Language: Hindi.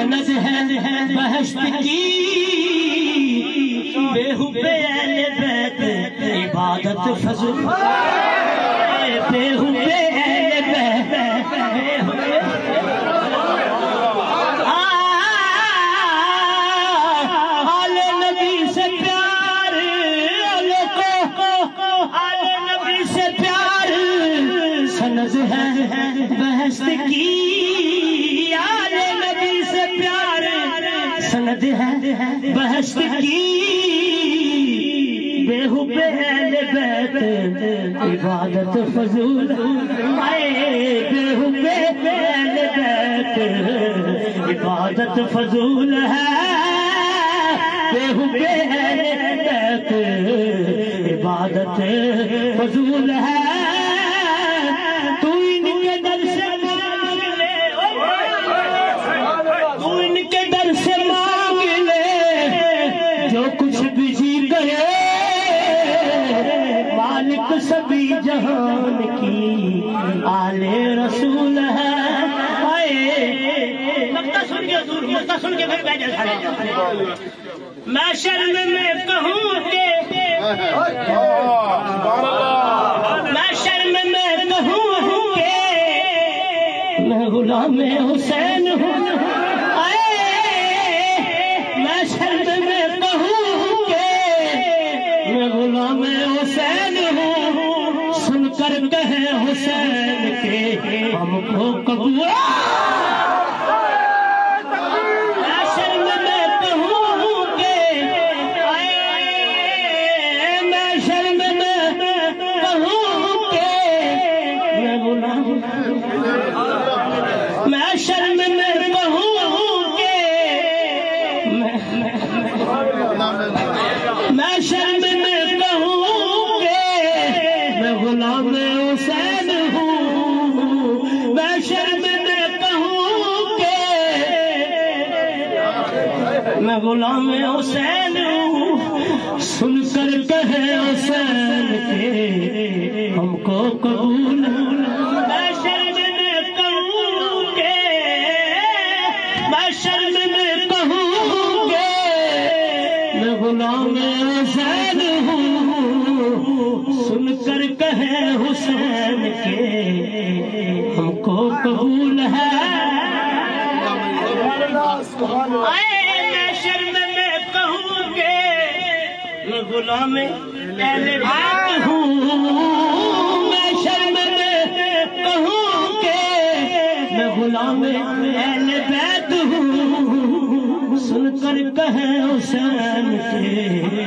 सनद है बहश्त की, बेहुबे अहले बैत इबादत फज़ूल, बेहुबे अहले बैत आले नबी से प्यार, आले नबी से प्यार सनद है बहश्त की, आले नबी से प्यार सनद है बहश्त की, बेहुबे अहले बैत इबादत फज़ूल, आए बेहुबे अहले बैत इबादत फज़ूल है, बेहुबे अहले बैत इबादत फज़ूल है। तू इनके दर से मांग ले, तू इनके दर से मांग ले जो कुछ भी जी करे, मालिक सभी जहान की आले रसूल है। लगता सुन के फिर बैठ खड़े। मैं शर्म में कहूँ के, मैं शर्म में कहूँ के मैं गुलाम हुसैन हूँ, मैं शर्म में कहूँ के मैं गुलाम हुसैन हूँ, सुनकर कहे हुसैन के हमको कबूल, मैं शर्म में कहूँ के, मैं शर्म में कहूँ के मैं गुलाम, मैं शर्म में कहूँ के मैं शर्म में कहूँ के मैं गुलाम हुसैन हूँ, मैं शर्म में कहूँ के मैं गुलाम हुसैन हूँ, सुनकर कहे हुसैन के हमको कबूल, मैं शर्म में कहूँ के मैं शर्म में कहूँ के मैं गुलाम हुसैन हूँ, सुनकर कहे हुसैन के हमको कबूल है। मैं शर्म में कहूँगे मैं गुलाम अहले बैत हूँ, मैं शर्म में कहूँगे मैं गुलाम अहले बैत हूँ, सुनकर कहे हुसैन के